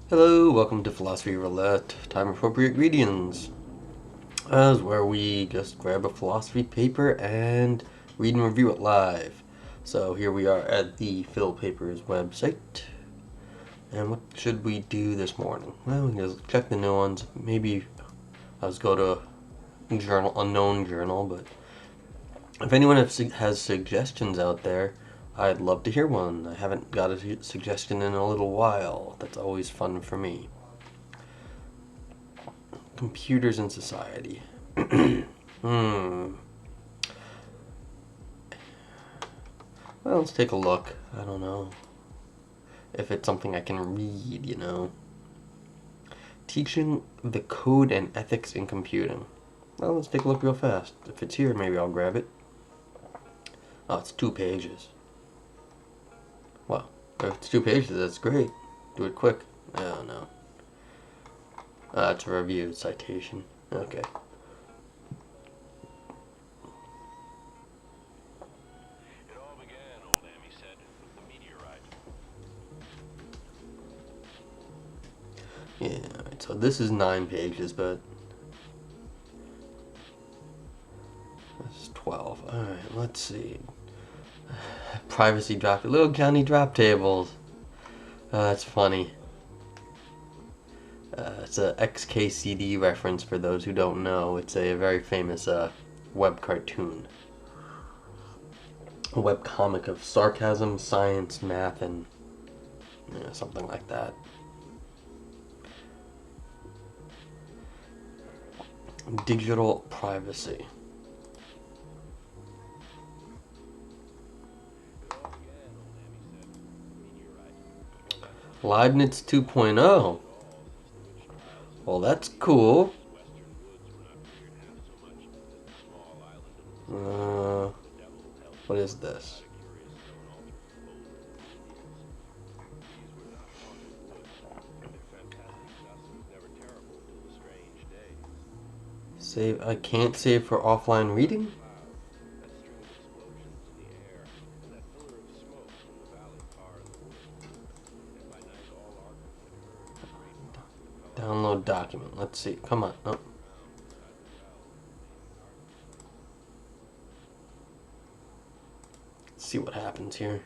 Hello, welcome to Philosophy Roulette, time appropriate readings. As where we just grab a philosophy paper and read and review it live. So here we are at the Phil Papers website. And what should we do this morning? Well, we can just check the new ones. Maybe let's go to a known journal, but if anyone has suggestions out there, I'd love to hear one. I haven't got a suggestion in a little while. That's always fun for me. Computers in society. Well, let's take a look. I don't know if it's something I can read. Teaching the code and ethics in computing. Well, let's take a look real fast. If it's here, maybe I'll grab it. Oh, it's 2 pages. Well, if it's 2 pages, that's great. Do it quick. Oh, no. It's a review citation. Okay. It all began, old Amy said, with the meteorite. Yeah, alright, so this is 9 pages, but this is 12. Alright, let's see. Privacy drop, little Johnny drop tables. That's funny. It's a XKCD reference for those who don't know. It's a very famous web cartoon. A web comic of sarcasm, science, math, and something like that. Digital privacy. Leibniz 2.0. Well, that's cool. What is this? Save. I can't save for offline reading? Download document. Let's see. Come on. Oh. Let's see what happens here.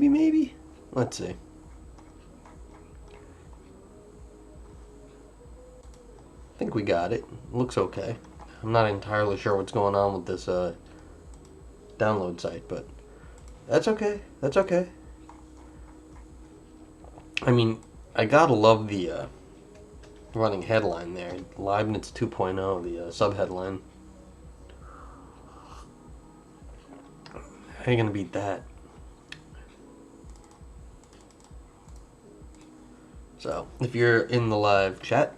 Maybe. Let's see. I think we got it. Looks okay. I'm not entirely sure what's going on with this download site, but that's okay. That's okay. I mean, I gotta love the running headline there. Leibniz 2.0, the subheadline. How are you gonna beat that? So, if you're in the live chat,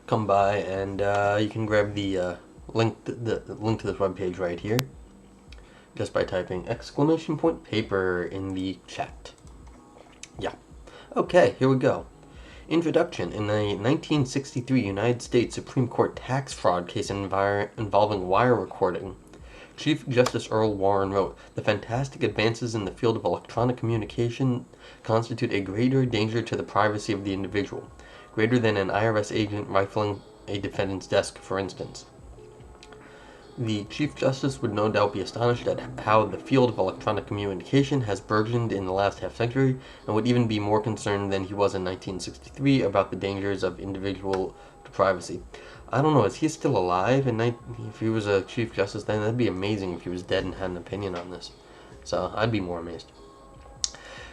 come by and you can grab the link to this webpage right here just by typing !paper in the chat. Yeah. Okay, here we go. Introduction. In a 1963 United States Supreme Court tax fraud case involving wire recording, Chief Justice Earl Warren wrote, "The fantastic advances in the field of electronic communication constitute a greater danger to the privacy of the individual, greater than an IRS agent rifling a defendant's desk, for instance." The Chief Justice would no doubt be astonished at how the field of electronic communication has burgeoned in the last half-century, and would even be more concerned than he was in 1963 about the dangers of individual privacy. I don't know, is he still alive? If he was a Chief Justice then, that'd be amazing if he was dead and had an opinion on this. So, I'd be more amazed.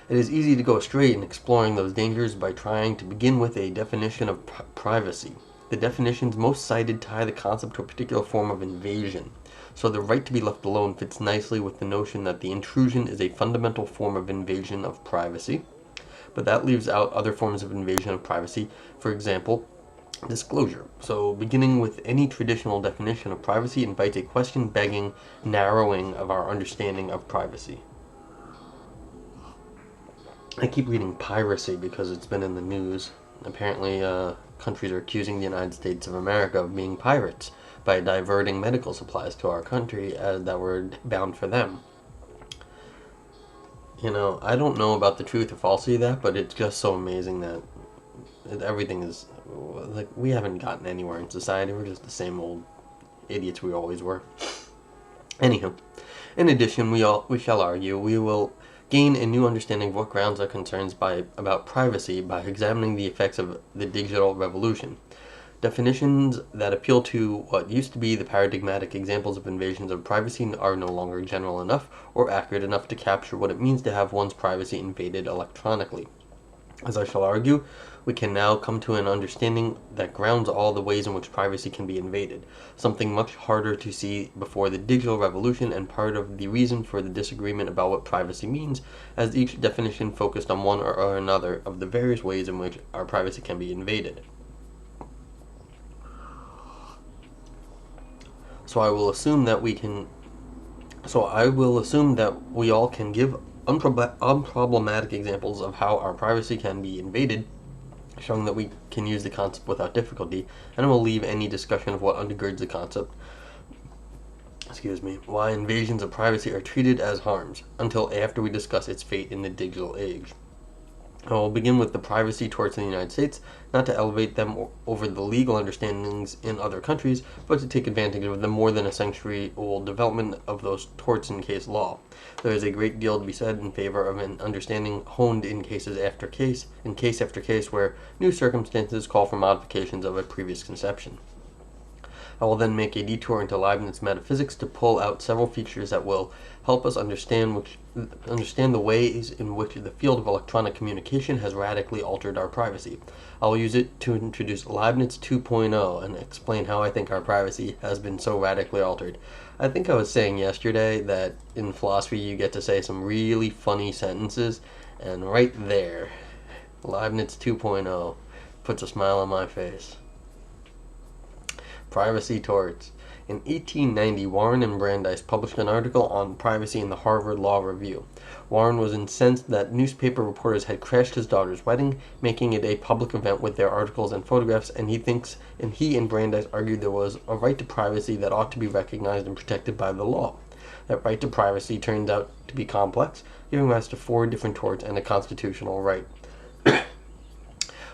It is easy to go astray in exploring those dangers by trying to begin with a definition of privacy. The definitions most cited tie the concept to a particular form of invasion, so the right to be left alone fits nicely with the notion that the intrusion is a fundamental form of invasion of privacy, but that leaves out other forms of invasion of privacy, for example, disclosure. So beginning with any traditional definition of privacy invites a question-begging narrowing of our understanding of privacy. I keep reading piracy because it's been in the news. Apparently, countries are accusing the United States of America of being pirates by diverting medical supplies to our country that were bound for them. I don't know about the truth or falsity of that, but it's just so amazing that everything is like we haven't gotten anywhere in society. We're just the same old idiots we always were. Anywho, in addition, we shall argue we will gain a new understanding of what grounds our concerns about privacy by examining the effects of the digital revolution. Definitions that appeal to what used to be the paradigmatic examples of invasions of privacy are no longer general enough or accurate enough to capture what it means to have one's privacy invaded electronically. As I shall argue, we can now come to an understanding that grounds all the ways in which privacy can be invaded, something much harder to see before the digital revolution and part of the reason for the disagreement about what privacy means, as each definition focused on one or another of the various ways in which our privacy can be invaded. So I will assume that we all can give unproblematic examples of how our privacy can be invaded, showing that we can use the concept without difficulty, and I will leave any discussion of what undergirds the concept, why invasions of privacy are treated as harms, until after we discuss its fate in the digital age. I will begin with the privacy torts in the United States, not to elevate them over the legal understandings in other countries, but to take advantage of the more than a century-old development of those torts in case law. There is a great deal to be said in favor of an understanding honed in case after case, where new circumstances call for modifications of a previous conception. I will then make a detour into Leibniz metaphysics to pull out several features that will help us understand the ways in which the field of electronic communication has radically altered our privacy. I will use it to introduce Leibniz 2.0 and explain how I think our privacy has been so radically altered. I think I was saying yesterday that in philosophy you get to say some really funny sentences, and right there, Leibniz 2.0 puts a smile on my face. Privacy torts. In 1890, Warren and Brandeis published an article on privacy in the Harvard Law Review. Warren was incensed that newspaper reporters had crashed his daughter's wedding, making it a public event with their articles and photographs, and he and Brandeis argued there was a right to privacy that ought to be recognized and protected by the law. That right to privacy turns out to be complex, giving rise to 4 different torts and a constitutional right.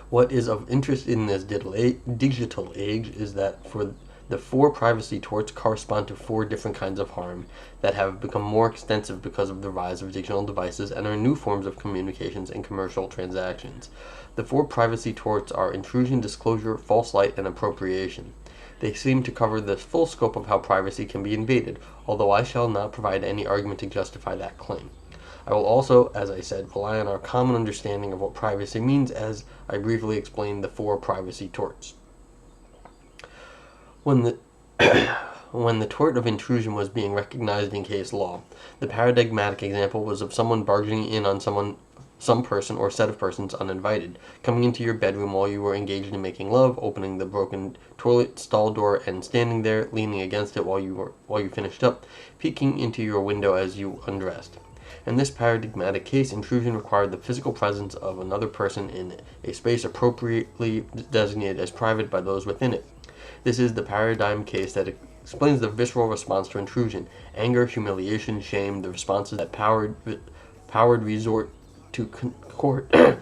What is of interest in this digital age is that for the 4 privacy torts correspond to 4 different kinds of harm that have become more extensive because of the rise of digital devices and are new forms of communications and commercial transactions. The 4 privacy torts are intrusion, disclosure, false light, and appropriation. They seem to cover the full scope of how privacy can be invaded, although I shall not provide any argument to justify that claim. I will also, as I said, rely on our common understanding of what privacy means as I briefly explain the 4 privacy torts. When the tort of intrusion was being recognized in case law, the paradigmatic example was of someone barging in on some person or set of persons uninvited, coming into your bedroom while you were engaged in making love, opening the broken toilet stall door and standing there, leaning against it while you finished up, peeking into your window as you undressed. In this paradigmatic case, intrusion required the physical presence of another person in a space appropriately designated as private by those within it. This is the paradigm case that explains the visceral response to intrusion: anger, humiliation, shame, the responses that powered resort to court, the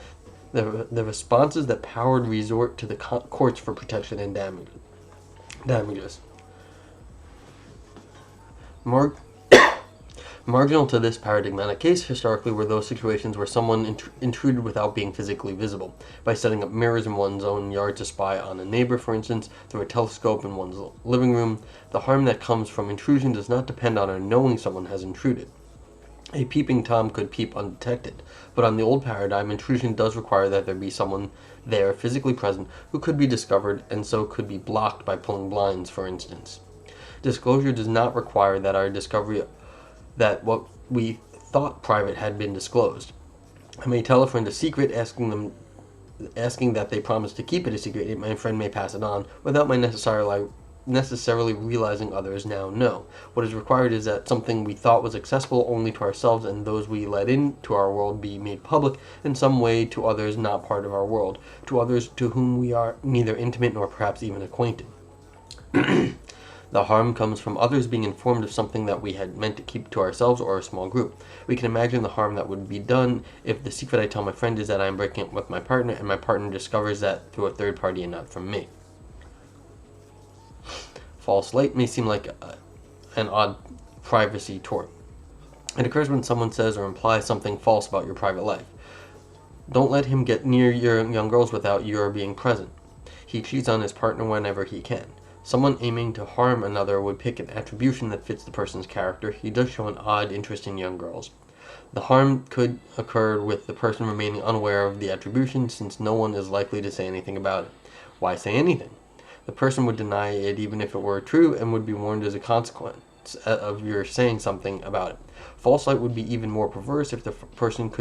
responses that powered resort to the courts for protection and damages. Marginal to this paradigmatic case historically were those situations where someone intruded without being physically visible, by setting up mirrors in one's own yard to spy on a neighbor, for instance, through a telescope in one's living room. The harm that comes from intrusion does not depend on our knowing someone has intruded. A peeping Tom could peep undetected, but on the old paradigm, intrusion does require that there be someone there physically present who could be discovered and so could be blocked by pulling blinds, for instance. Disclosure does not require that our discovery that what we thought private had been disclosed. I may tell a friend a secret, asking that they promise to keep it a secret. My friend may pass it on without my necessarily necessarily realizing others now know. What is required is that something we thought was accessible only to ourselves and those we let into our world be made public in some way to others not part of our world, to others to whom we are neither intimate nor perhaps even acquainted. The harm comes from others being informed of something that we had meant to keep to ourselves or a small group. We can imagine the harm that would be done if the secret I tell my friend is that I am breaking up with my partner and my partner discovers that through a third party and not from me. False light may seem like an odd privacy tort. It occurs when someone says or implies something false about your private life. Don't let him get near your young girls without your being present. He cheats on his partner whenever he can. Someone aiming to harm another would pick an attribution that fits the person's character. He does show an odd interest in young girls. The harm could occur with the person remaining unaware of the attribution, since no one is likely to say anything about it. Why say anything? The person would deny it even if it were true and would be warned as a consequence of your saying something about it. False light would be even more perverse if the person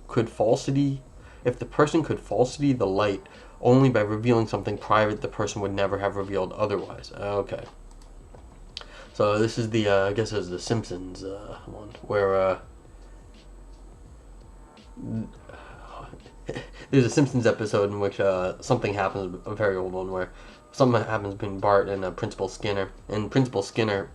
could falsity the light only by revealing something private the person would never have revealed otherwise. Okay. So this is the, I guess it's the Simpsons one, where there's a Simpsons episode in which something happens, a very old one, where something happens between Bart and Principal Skinner, and Principal Skinner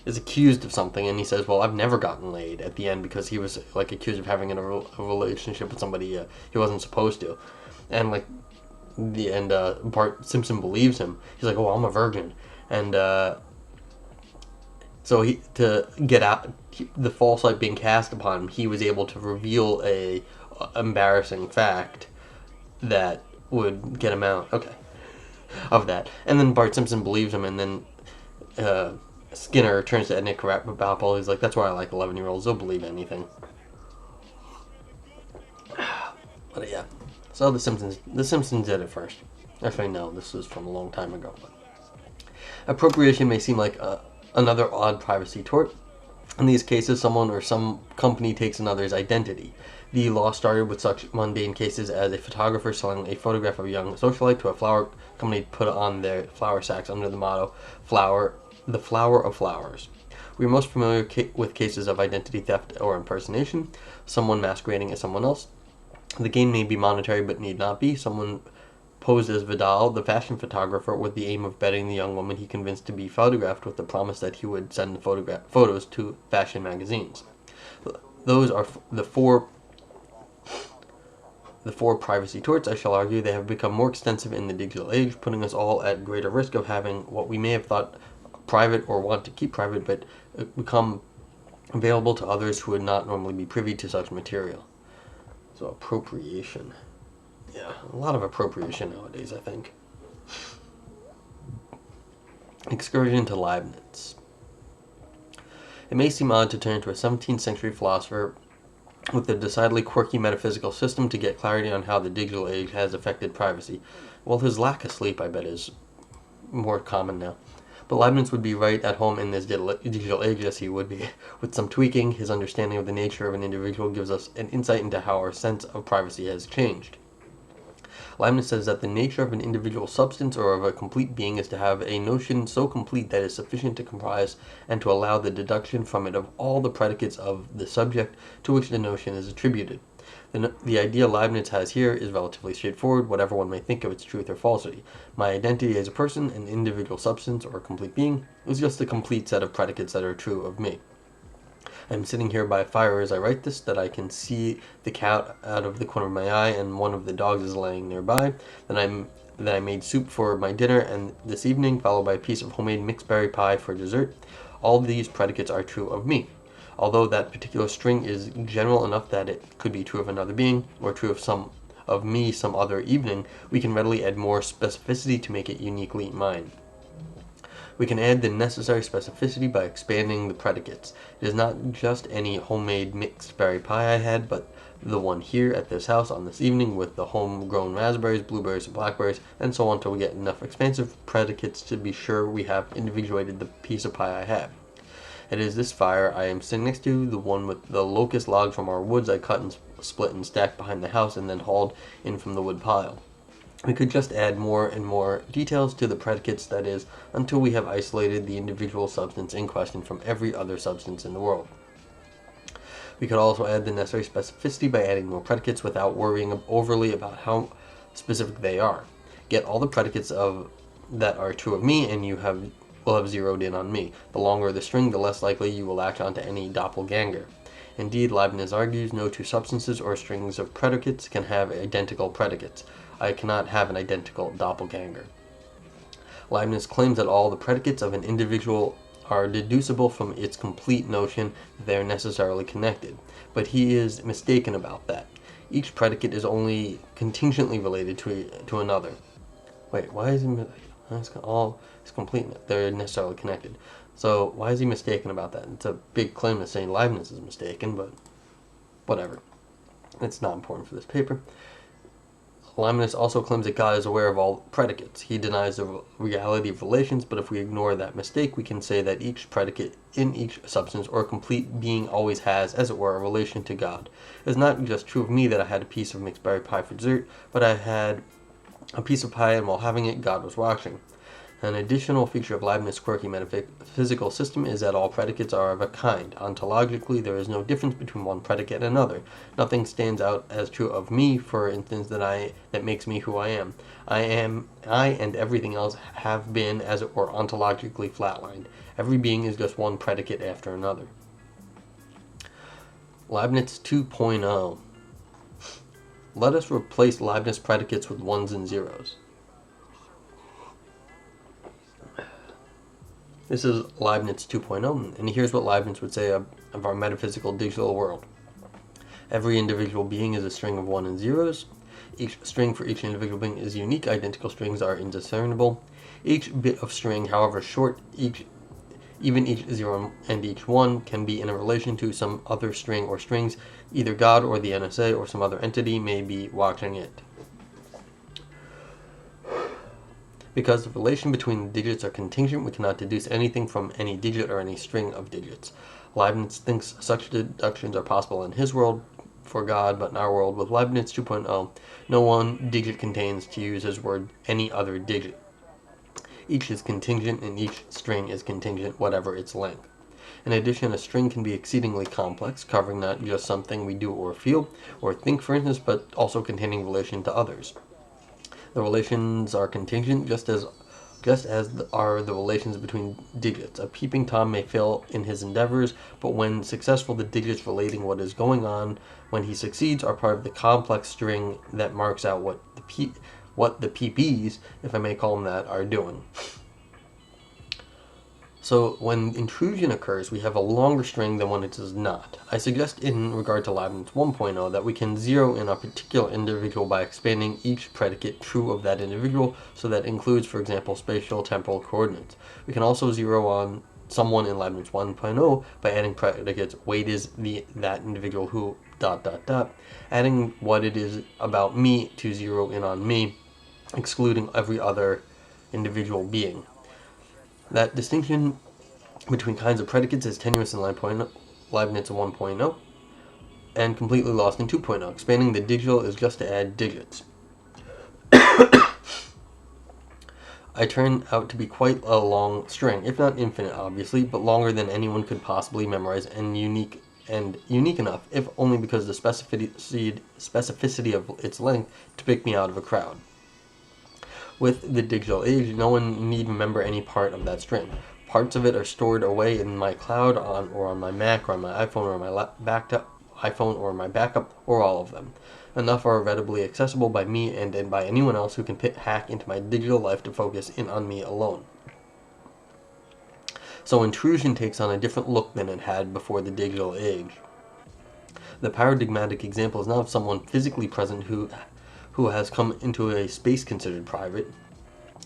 is accused of something, and he says, well, I've never gotten laid at the end because he was like accused of having a relationship with somebody he wasn't supposed to. And like Bart Simpson believes him. He's like, oh, I'm a virgin. And so to get out the false light being cast upon him, he was able to reveal a embarrassing fact that would get him out. Okay. Of that. And then Bart Simpson believes him, and then Skinner turns to Nick Krabappel. He's like, that's why I like 11-year-olds. They'll believe anything. But yeah. So the Simpsons did it first. Actually, no, this was from a long time ago. But appropriation may seem like another odd privacy tort. In these cases, someone or some company takes another's identity. The law started with such mundane cases as a photographer selling a photograph of a young socialite to a flower company put on their flower sacks under the motto, the flower of flowers. We are most familiar with cases of identity theft or impersonation, someone masquerading as someone else. The gain may be monetary but need not be. Someone posed as Vidal, the fashion photographer, with the aim of betting the young woman he convinced to be photographed with the promise that he would send the photos to fashion magazines. Those are the four privacy torts. I shall argue they have become more extensive in the digital age, putting us all at greater risk of having what we may have thought private or want to keep private but become available to others who would not normally be privy to such material. So appropriation. Yeah, a lot of appropriation nowadays, I think. Excursion to Leibniz. It may seem odd to turn to a 17th century philosopher with a decidedly quirky metaphysical system to get clarity on how the digital age has affected privacy. Well, his lack of sleep, I bet, is more common now. But Leibniz would be right at home in this digital age, as he would be. With some tweaking, his understanding of the nature of an individual gives us an insight into how our sense of privacy has changed. Leibniz says that the nature of an individual substance or of a complete being is to have a notion so complete that it is sufficient to comprise and to allow the deduction from it of all the predicates of the subject to which the notion is attributed. The idea Leibniz has here is relatively straightforward, whatever one may think of its truth or falsity. My identity as a person, an individual substance, or a complete being, is just a complete set of predicates that are true of me. I am sitting here by a fire as I write this, that I can see the cat out of the corner of my eye, and one of the dogs is laying nearby. Then I made soup for my dinner and this evening, followed by a piece of homemade mixed berry pie for dessert. All of these predicates are true of me. Although that particular string is general enough that it could be true of another being, or true of me some other evening, we can readily add more specificity to make it uniquely mine. We can add the necessary specificity by expanding the predicates. It is not just any homemade mixed berry pie I had, but the one here at this house on this evening with the homegrown raspberries, blueberries, and blackberries, and so on until we get enough expansive predicates to be sure we have individuated the piece of pie I have. It is this fire I am sitting next to, the one with the locust logs from our woods I cut and split and stacked behind the house and then hauled in from the wood pile. We could just add more and more details to the predicates, that is, until we have isolated the individual substance in question from every other substance in the world. We could also add the necessary specificity by adding more predicates without worrying overly about how specific they are. Get all the predicates that are true of me, and you will have zeroed in on me. The longer the string, the less likely you will latch onto any doppelganger. Indeed, Leibniz argues no two substances or strings of predicates can have identical predicates. I cannot have an identical doppelganger. Leibniz claims that all the predicates of an individual are deducible from its complete notion that they are necessarily connected, but he is mistaken about that. Each predicate is only contingently related to another. Wait, why is he? It's complete. They're necessarily connected. So why is he mistaken about that? It's a big claim to say Leibniz is mistaken, but whatever. It's not important for this paper. Leibniz also claims that God is aware of all predicates. He denies the reality of relations, but if we ignore that mistake, we can say that each predicate in each substance or complete being always has, as it were, a relation to God. It is not just true of me that I had a piece of mixed berry pie for dessert, but I had a piece of pie, and while having it, God was watching. An additional feature of Leibniz's quirky metaphysical system is that all predicates are of a kind. Ontologically, there is no difference between one predicate and another. Nothing stands out as true of me, for instance, that makes me who I am. I and everything else have been, as it were, ontologically flatlined. Every being is just one predicate after another. Leibniz 2.0. Let us replace Leibniz predicates with ones and zeros. This is Leibniz 2.0, and here's what Leibniz would say of our metaphysical digital world. Every individual being is a string of 1 and zeros. Each string for each individual being is unique. Identical strings are indiscernible. Each bit of string, however short, even each 0 and each 1, can be in a relation to some other string or strings. Either God or the NSA or some other entity may be watching it. Because the relation between the digits are contingent, we cannot deduce anything from any digit or any string of digits. Leibniz thinks such deductions are possible in his world for God, but in our world with Leibniz 2.0, no one digit contains, to use his word, any other digit. Each is contingent, and each string is contingent, whatever its length. In addition, a string can be exceedingly complex, covering not just something we do or feel or think, for instance, but also containing relation to others. The relations are contingent, just as are the relations between digits. A peeping Tom may fail in his endeavors, but when successful, the digits relating what is going on when he succeeds are part of the complex string that marks out what the PPs, if I may call them that, are doing. So when intrusion occurs, we have a longer string than when it does not. I suggest in regard to Leibniz 1.0 that we can zero in a particular individual by expanding each predicate true of that individual, so that includes, for example, spatial temporal coordinates. We can also zero on someone in Leibniz 1.0 by adding predicates weight is that individual who ... adding what it is about me to zero in on me, excluding every other individual being. That distinction between kinds of predicates is tenuous in Leibniz 1.0 and completely lost in 2.0. Expanding the digital is just to add digits. I turn out to be quite a long string, if not infinite, obviously, but longer than anyone could possibly memorize, and unique enough, if only because the specificity of its length to pick me out of a crowd. With the digital age, no one need remember any part of that string. Parts of it are stored away in my cloud, on my Mac, or on my iPhone, or my iPhone, or my backup, or all of them. Enough are readily accessible by me and by anyone else who can hack into my digital life to focus in on me alone. So intrusion takes on a different look than it had before the digital age. The paradigmatic example is not of someone physically present who has come into a space considered private.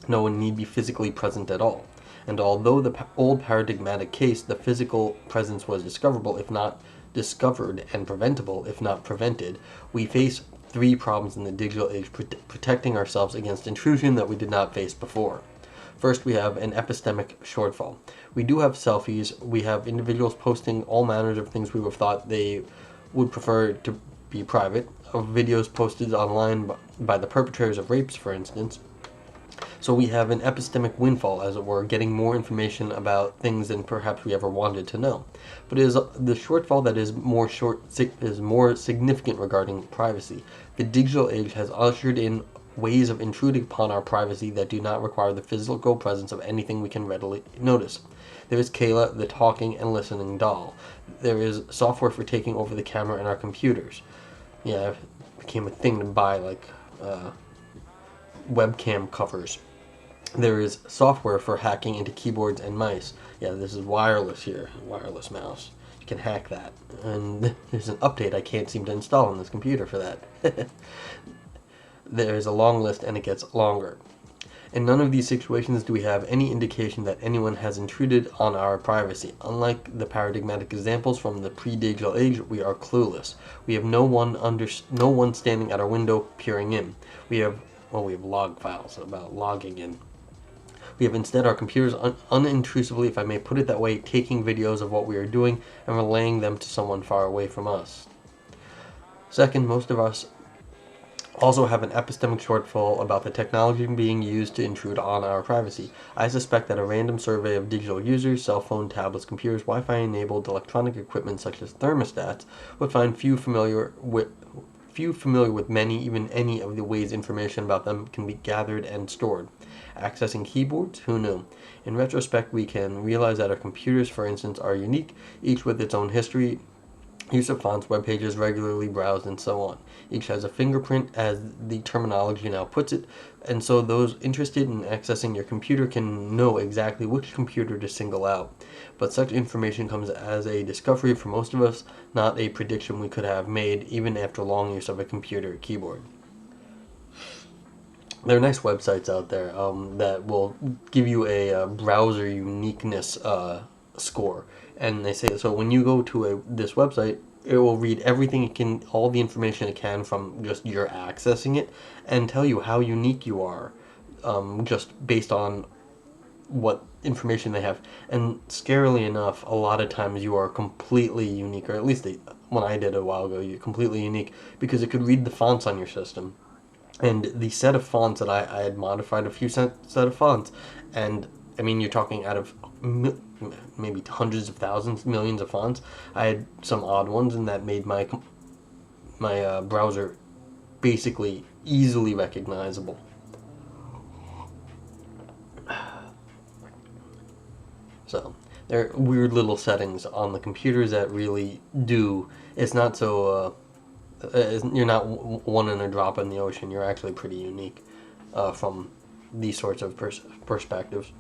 No one need be physically present at all. And although the old paradigmatic case, the physical presence was discoverable, if not discovered, and preventable, if not prevented, we face 3 problems in the digital age protecting ourselves against intrusion that we did not face before. First, we have an epistemic shortfall. We do have selfies. We have individuals posting all manners of things we would have thought they would prefer to be private, of videos posted online by the perpetrators of rapes, for instance. So we have an epistemic windfall, as it were, getting more information about things than perhaps we ever wanted to know. But it is the shortfall that is more significant regarding privacy. The digital age has ushered in ways of intruding upon our privacy that do not require the physical presence of anything we can readily notice. There is Kayla, the talking and listening doll. There is software for taking over the camera in our computers. Yeah, it became a thing to buy, like webcam covers. There is software for hacking into keyboards and mice. Yeah, this is wireless here, wireless mouse. You can hack that. And there's an update I can't seem to install on this computer for that. There's a long list and it gets longer. In none of these situations do we have any indication that anyone has intruded on our privacy. Unlike the paradigmatic examples from the pre-digital age, we are clueless. We have no one standing at our window peering in. We have log files about logging in. We have instead our computers unintrusively, if I may put it that way, taking videos of what we are doing and relaying them to someone far away from us. Second, most of us also have an epistemic shortfall about the technology being used to intrude on our privacy. I suspect that a random survey of digital users, cell phone, tablets, computers, Wi-Fi enabled electronic equipment such as thermostats would find few familiar with many, even any of the ways information about them can be gathered and stored. Accessing keyboards? Who knew? In retrospect, we can realize that our computers, for instance, are unique, each with its own history, use of fonts, web pages regularly browsed, and so on. Each has a fingerprint, as the terminology now puts it, and so those interested in accessing your computer can know exactly which computer to single out. But such information comes as a discovery for most of us, not a prediction we could have made even after long use of a computer keyboard. There are nice websites out there that will give you a browser uniqueness score, and they say so when you go to this website, it will read everything it can, all the information it can from just your accessing it, and tell you how unique you are, just based on what information they have. And scarily enough, a lot of times you are completely unique, or at least when I did it a while ago, you're completely unique because it could read the fonts on your system. And the set of fonts that I had modified a few set of fonts, and I mean, you're talking out of maybe hundreds of thousands, millions of fonts. I had some odd ones, and that made my browser basically easily recognizable. So there are weird little settings on the computers that really do. It's not so. You're not one in a drop in the ocean. You're actually pretty unique from these sorts of perspectives.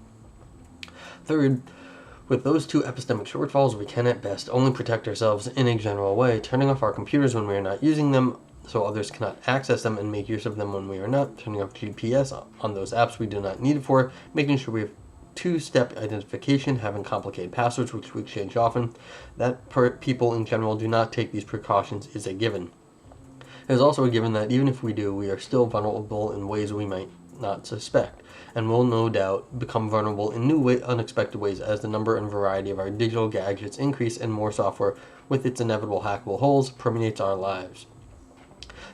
Third, with those two epistemic shortfalls, we can at best only protect ourselves in a general way, turning off our computers when we are not using them so others cannot access them and make use of them when we are not, turning off GPS on those apps we do not need it for, making sure we have two-step identification, having complicated passwords which we change often. That people in general do not take these precautions is a given. It is also a given that even if we do, we are still vulnerable in ways we might not suspect, and will no doubt become vulnerable in new unexpected ways as the number and variety of our digital gadgets increase and more software, with its inevitable hackable holes, permeates our lives.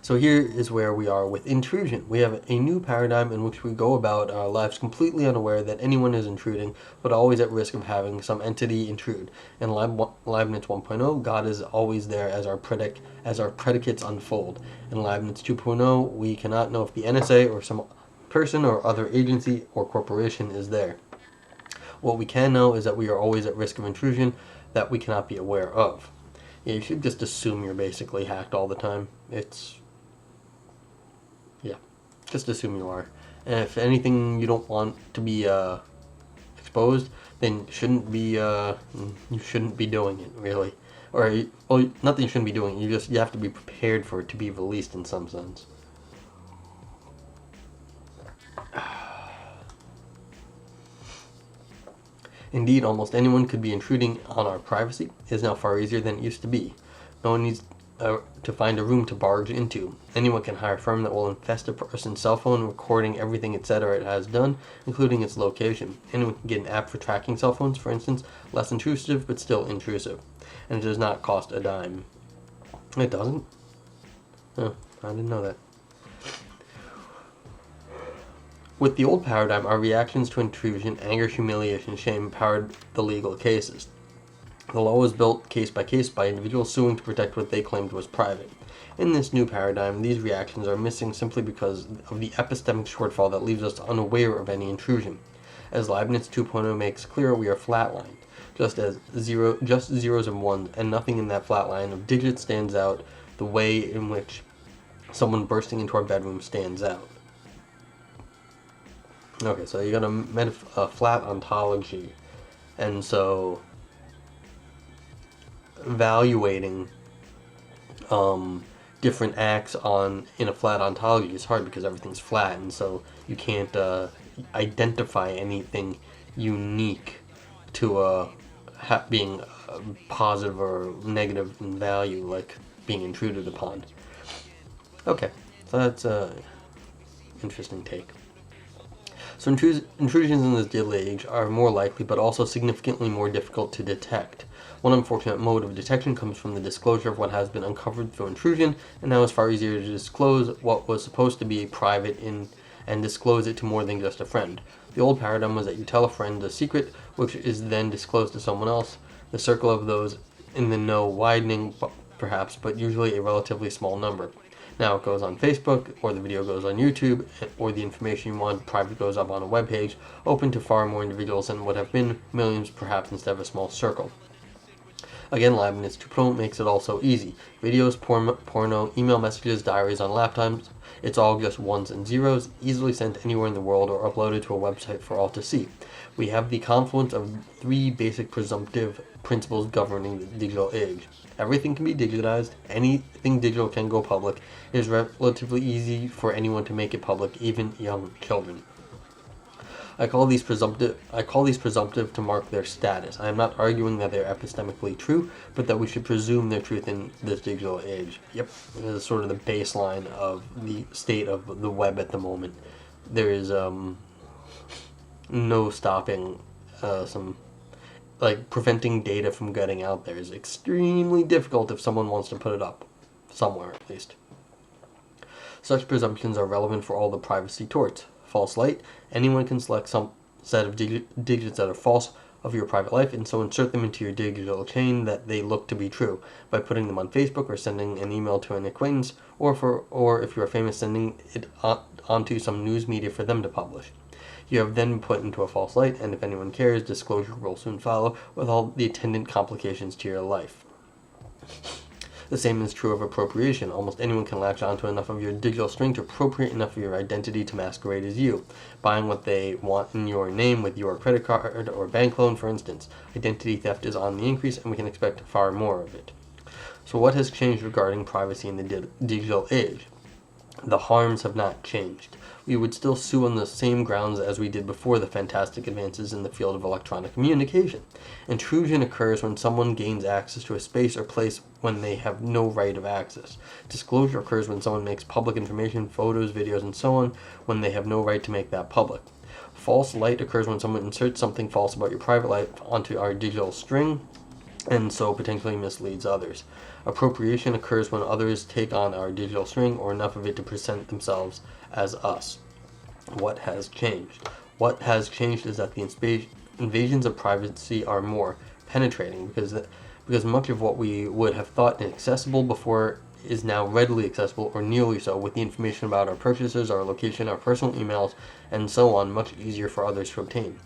So here is where we are with intrusion. We have a new paradigm in which we go about our lives completely unaware that anyone is intruding, but always at risk of having some entity intrude. In Leibniz 1.0, God is always there as our predicates unfold. In Leibniz 2.0, we cannot know if the NSA or some person or other agency or corporation is there. What we can know is that we are always at risk of intrusion that we cannot be aware of. Yeah, you should just assume you're basically hacked all the time. Just assume you are. And if anything you don't want to be exposed, then you shouldn't be doing it, really. Or, not that you shouldn't be doing it, you have to be prepared for it to be released in some sense. Indeed, almost anyone could be intruding on our privacy. It is now far easier than it used to be. No one needs to find a room to barge into. Anyone can hire a firm that will infest a person's cell phone, recording everything it said or it has done, including its location. Anyone can get an app for tracking cell phones, for instance, less intrusive but still intrusive. And it does not cost a dime. It doesn't? Oh, I didn't know that. With the old paradigm, our reactions to intrusion, anger, humiliation, shame powered the legal cases. The law was built case by case by individuals suing to protect what they claimed was private. In this new paradigm, these reactions are missing simply because of the epistemic shortfall that leaves us unaware of any intrusion. As Leibniz 2.0 makes clear, we are flatlined, just zeros and ones, and nothing in that flat line of digits stands out the way in which someone bursting into our bedroom stands out. Okay, so you got a flat ontology, and so evaluating different acts in a flat ontology is hard because everything's flat, and so you can't identify anything unique to being positive or negative in value, like being intruded upon. Okay, so that's a interesting take. So intrusions in this digital age are more likely, but also significantly more difficult to detect. One unfortunate mode of detection comes from the disclosure of what has been uncovered through intrusion, and now it's far easier to disclose what was supposed to be private and disclose it to more than just a friend. The old paradigm was that you tell a friend a secret, which is then disclosed to someone else, the circle of those in the know widening, perhaps, but usually a relatively small number. Now it goes on Facebook, or the video goes on YouTube, or the information you want private goes up on a web page, open to far more individuals than would have been millions, perhaps, instead of a small circle. Again, Leibniz 2.0 makes it all so easy. Videos, porno, email messages, diaries on laptops, it's all just ones and zeros, easily sent anywhere in the world or uploaded to a website for all to see. We have the confluence of three basic presumptive principles governing the digital age. Everything can be digitized, anything digital can go public. It is relatively easy for anyone to make it public, even young children. I call these presumptive to mark their status. I am not arguing that they're epistemically true, but that we should presume their truth in this digital age. Yep, this is sort of the baseline of the state of the web at the moment. There is no stopping preventing data from getting out there is extremely difficult if someone wants to put it up somewhere, at least. Such presumptions are relevant for all the privacy torts. False light, anyone can select some set of digits that are false of your private life and so insert them into your digital chain that they look to be true by putting them on Facebook or sending an email to an acquaintance, or if you are famous, sending it onto some news media for them to publish. You have then been put into a false light, and if anyone cares, disclosure will soon follow with all the attendant complications to your life. The same is true of appropriation. Almost anyone can latch onto enough of your digital string to appropriate enough of your identity to masquerade as you, buying what they want in your name with your credit card or bank loan, for instance. Identity theft is on the increase, and we can expect far more of it. So what has changed regarding privacy in the digital age? The harms have not changed. We would still sue on the same grounds as we did before the fantastic advances in the field of electronic communication. Intrusion occurs when someone gains access to a space or place when they have no right of access. Disclosure occurs when someone makes public information, photos, videos, and so on, when they have no right to make that public. False light occurs when someone inserts something false about your private life onto our digital string, and so potentially misleads others. Appropriation occurs when others take on our digital string or enough of it to present themselves as us. What has changed? What has changed is that the invasions of privacy are more penetrating because much of what we would have thought inaccessible before is now readily accessible, or nearly so, with the information about our purchases, our location, our personal emails, and so on much easier for others to obtain.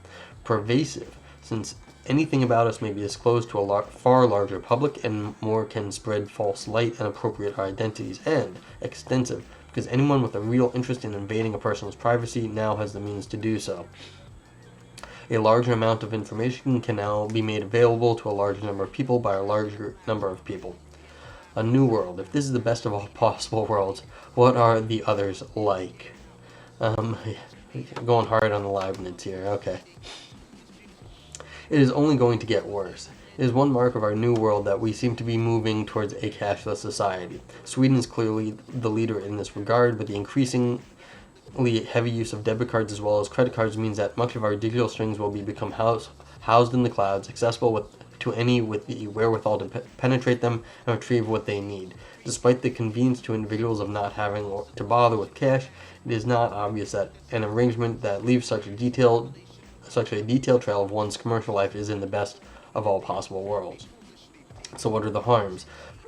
Pervasive, since anything about us may be disclosed to a far larger public, and more can spread false light and appropriate our identities, and extensive, because anyone with a real interest in invading a person's privacy now has the means to do so. A larger amount of information can now be made available to a larger number of people by a larger number of people. A new world. If this is the best of all possible worlds, what are the others like? Going hard on the Leibniz here, okay. It is only going to get worse. It is one mark of our new world that we seem to be moving towards a cashless society. Sweden is clearly the leader in this regard, but the increasingly heavy use of debit cards as well as credit cards means that much of our digital strings will become housed in the clouds, accessible with to any with the wherewithal to penetrate them and retrieve what they need. Despite the convenience to individuals of not having to bother with cash, it is not obvious that an arrangement that leaves such a detailed trail of one's commercial life is in the best of all possible worlds. So what are the harms?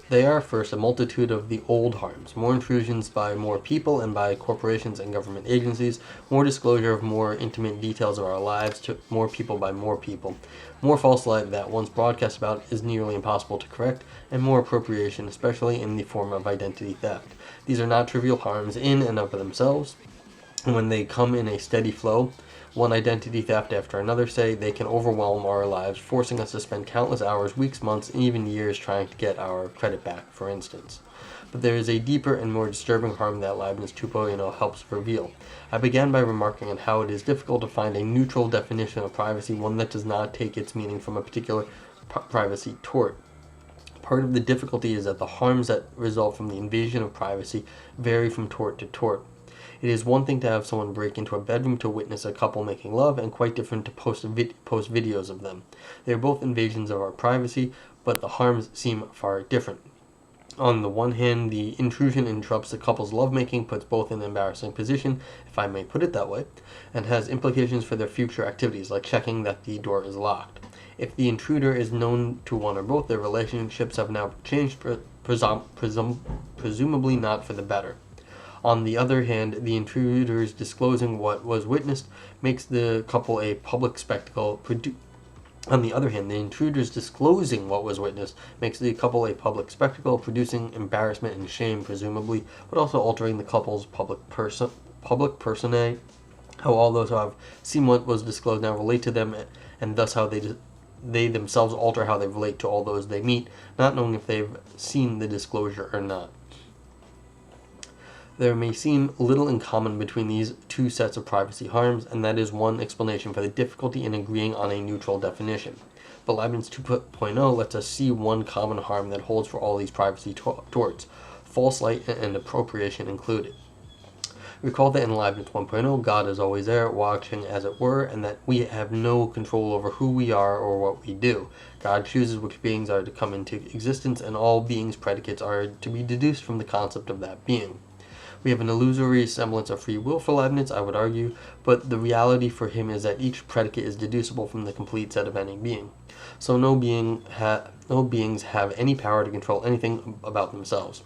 They are, first, a multitude of the old harms. More intrusions by more people and by corporations and government agencies, more disclosure of more intimate details of our lives to more people by more people, more false light that once broadcast about is nearly impossible to correct, and more appropriation, especially in the form of identity theft. These are not trivial harms in and of themselves, and when they come in a steady flow, one identity theft after another, say, they can overwhelm our lives, forcing us to spend countless hours, weeks, months, and even years trying to get our credit back, for instance. But there is a deeper and more disturbing harm that Leibniz 2.0 helps reveal. I began by remarking on how it is difficult to find a neutral definition of privacy, one that does not take its meaning from a particular privacy tort. Part of the difficulty is that the harms that result from the invasion of privacy vary from tort to tort. It is one thing to have someone break into a bedroom to witness a couple making love, and quite different to post videos of them. They are both invasions of our privacy, but the harms seem far different. On the one hand, the intrusion interrupts the couple's lovemaking, puts both in an embarrassing position, if I may put it that way, and has implications for their future activities, like checking that the door is locked. If the intruder is known to one or both, their relationships have now changed, presumably not for the better. On the other hand, the intruders disclosing what was witnessed makes the couple a public spectacle. Producing embarrassment and shame, presumably, but also altering the couple's public persona. How all those who have seen what was disclosed now relate to them, and thus how they themselves alter how they relate to all those they meet, not knowing if they've seen the disclosure or not. There may seem little in common between these two sets of privacy harms, and that is one explanation for the difficulty in agreeing on a neutral definition. But Leibniz 2.0 lets us see one common harm that holds for all these privacy torts, false light and appropriation included. Recall that in Leibniz 1.0, God is always there, watching as it were, and that we have no control over who we are or what we do. God chooses which beings are to come into existence, and all beings' predicates are to be deduced from the concept of that being. We have an illusory semblance of free will for Leibniz, I would argue, but the reality for him is that each predicate is deducible from the complete set of any being. So no beings have any power to control anything about themselves.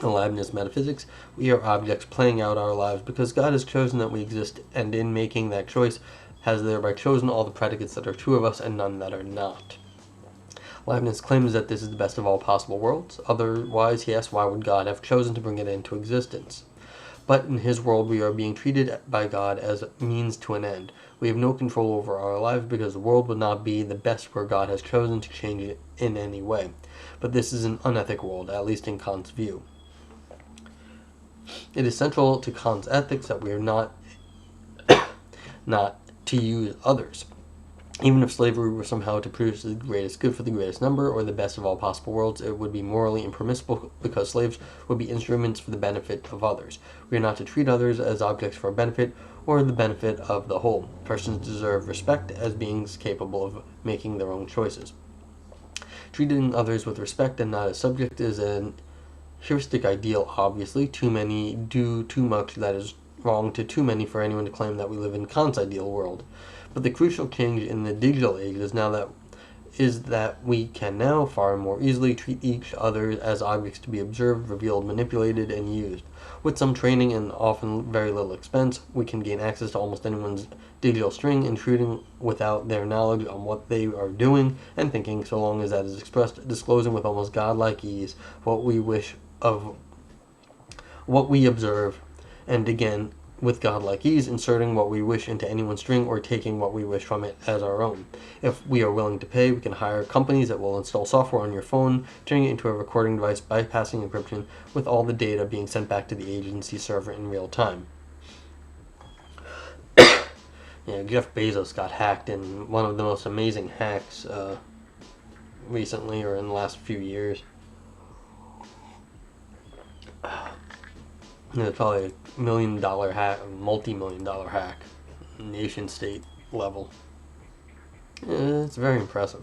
In Leibniz metaphysics, we are objects playing out our lives because God has chosen that we exist, and in making that choice, has thereby chosen all the predicates that are true of us and none that are not. Leibniz claims that this is the best of all possible worlds. Otherwise, he asks, why would God have chosen to bring it into existence? But in his world, we are being treated by God as a means to an end. We have no control over our lives because the world would not be the best where God has chosen to change it in any way. But this is an unethical world, at least in Kant's view. It is central to Kant's ethics that we are not to use others. Even if slavery were somehow to produce the greatest good for the greatest number, or the best of all possible worlds, it would be morally impermissible because slaves would be instruments for the benefit of others. We are not to treat others as objects for benefit or the benefit of the whole. Persons deserve respect as beings capable of making their own choices. Treating others with respect and not as subject is an heuristic ideal, obviously. Too many do too much that is wrong to too many for anyone to claim that we live in Kant's ideal world. But the crucial change in the digital age is that we can now far more easily treat each other as objects to be observed, revealed, manipulated, and used. With some training and often very little expense, we can gain access to almost anyone's digital string, intruding without their knowledge on what they are doing and thinking, so long as that is expressed, disclosing with almost godlike ease what we observe, and again, with godlike ease, inserting what we wish into anyone's string or taking what we wish from it as our own. If we are willing to pay, we can hire companies that will install software on your phone, turning it into a recording device, bypassing encryption, with all the data being sent back to the agency server in real time. Jeff Bezos got hacked in one of the most amazing hacks recently, or in the last few years. It's probably a $1 million hack, multi-million-dollar hack, nation-state level. It's very impressive.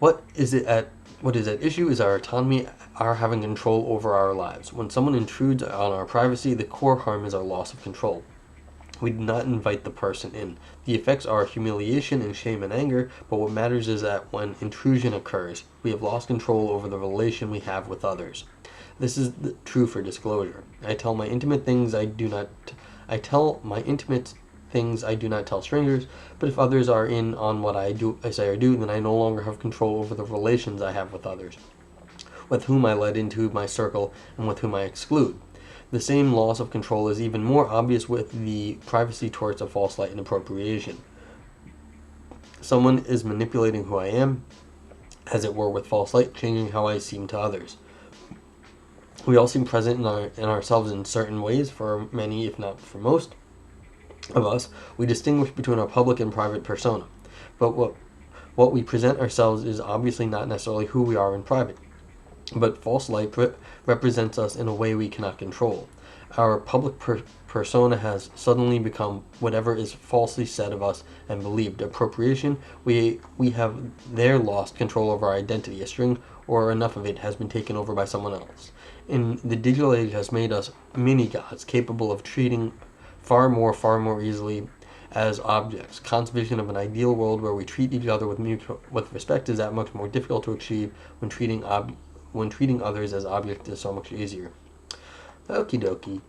What is at issue is our autonomy, our having control over our lives. When someone intrudes on our privacy, the core harm is our loss of control. We do not invite the person in. The effects are humiliation and shame and anger, but what matters is that when intrusion occurs, we have lost control over the relation we have with others. This is true for disclosure. I tell my intimate things I do not tell strangers, but if others are in on what I say or do, then I no longer have control over the relations I have with others, with whom I let into my circle and with whom I exclude. The same loss of control is even more obvious with the privacy torts of false light and appropriation. Someone is manipulating who I am, as it were with false light, changing how I seem to others. We all seem present in ourselves in certain ways. For many, if not for most of us, we distinguish between our public and private persona. But what we present ourselves is obviously not necessarily who we are in private. But false light represents us in a way we cannot control. Our public persona has suddenly become whatever is falsely said of us and believed. Appropriation, we have there lost control over our identity. A string or enough of it has been taken over by someone else. In the digital age has made us mini-gods, capable of treating far more easily as objects. Kant's vision of an ideal world where we treat each other with respect is that much more difficult to achieve when treating others as objects is so much easier. Okie dokie.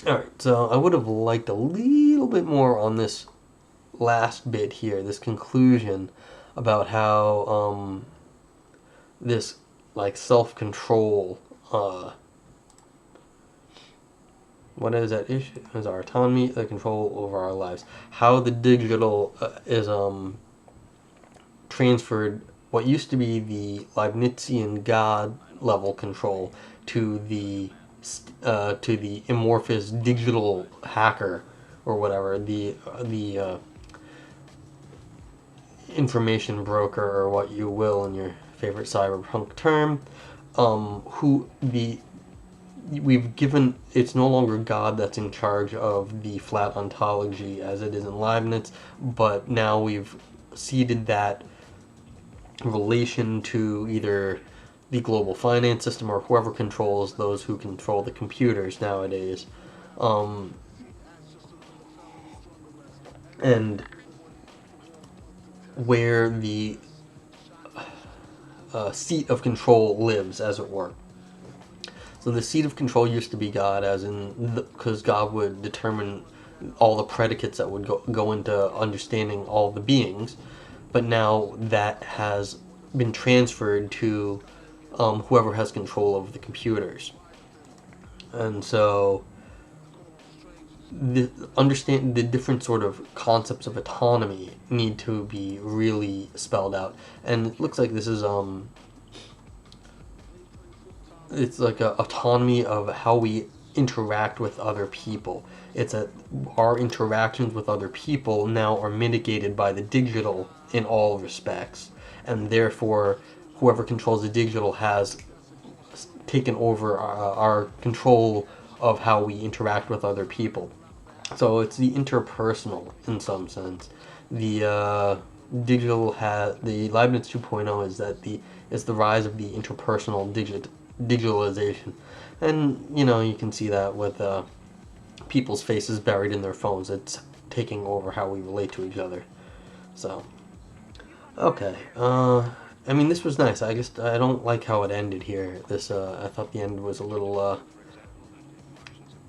Alright, so I would have liked a little bit more on this last bit here, this conclusion about how this like self-control, what is that issue? Is our autonomy, the control over our lives. How the digital is transferred what used to be the Leibnizian God level control to the amorphous digital hacker or whatever, the information broker or what you will in your favorite cyberpunk term, we've given, it's no longer God that's in charge of the flat ontology as it is in Leibniz, but now we've ceded that relation to either the global finance system or whoever controls those who control the computers nowadays. And where the seat of control lives, as it were. So the seat of control used to be God, as in, because God would determine all the predicates that would go into understanding all the beings, but now that has been transferred to whoever has control of the computers. And so the different sort of concepts of autonomy need to be really spelled out. And it looks like this is it's like a autonomy of how we interact with other people. It's our interactions with other people now are mitigated by the digital in all respects, and therefore whoever controls the digital has taken over our control of how we interact with other people. So it's the interpersonal in some sense. The digital the Leibniz 2.0 is the rise of the interpersonal digitalization, and you can see that with people's faces buried in their phones. It's taking over how we relate to each other. So okay, I mean, this was nice. I don't like how it ended here. I thought the end was a little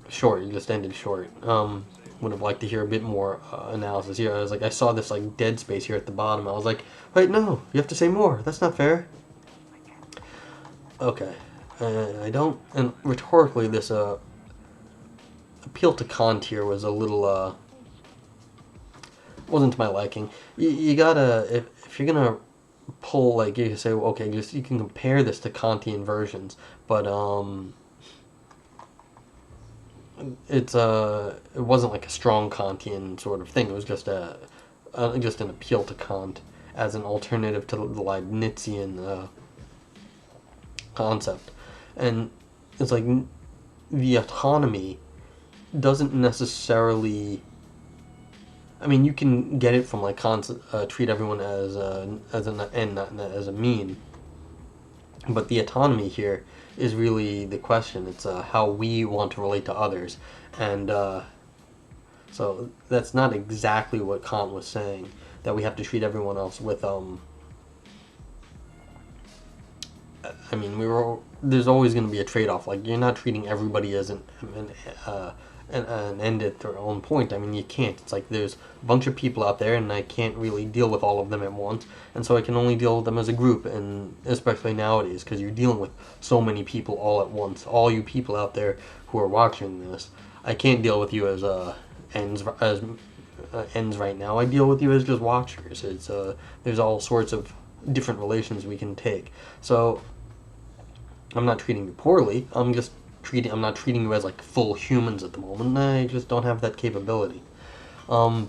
short. It just ended short. Would have liked to hear a bit more analysis here. I saw this like dead space here at the bottom. I was like, wait, no, you have to say more. That's not fair. Okay, I don't. And rhetorically, this appeal to Kant here was a little wasn't to my liking. You gotta, if you're gonna pull, like, you can say, okay, you can compare this to Kantian versions, but it wasn't like a strong Kantian sort of thing. It was just an appeal to Kant as an alternative to the Leibnizian concept. And it's like the autonomy doesn't necessarily, I mean, you can get it from like treat everyone as an end, not as a mean. But the autonomy here is really the question. It's how we want to relate to others, and so that's not exactly what Kant was saying. That we have to treat everyone else with I mean, there's always going to be a trade-off. Like, you're not treating everybody as an end at their own point. I mean, you can't. It's like there's a bunch of people out there, and I can't really deal with all of them at once, and so I can only deal with them as a group, and especially nowadays, because you're dealing with so many people all at once. All you people out there who are watching this, I can't deal with you as ends right now. I deal with you as just watchers. It's there's all sorts of different relations we can take. So I'm not treating you poorly. I'm not treating you as like full humans at the moment. I just don't have that capability. So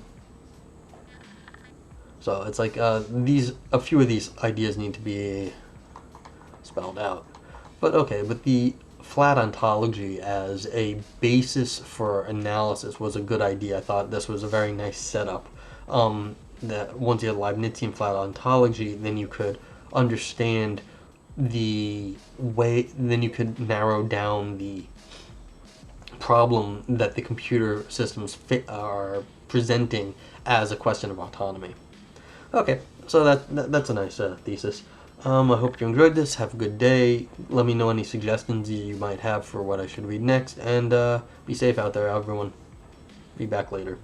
it's like a few of these ideas need to be spelled out. But the flat ontology as a basis for analysis was a good idea. I thought this was a very nice setup. That once you had Leibnizian flat ontology, then you could understand then you could narrow down the problem that the computer systems are presenting as a question of autonomy. Okay, so that's a nice thesis. I hope you enjoyed this. Have a good day. Let me know any suggestions you might have for what I should read next, and be safe out there, everyone. Be back later.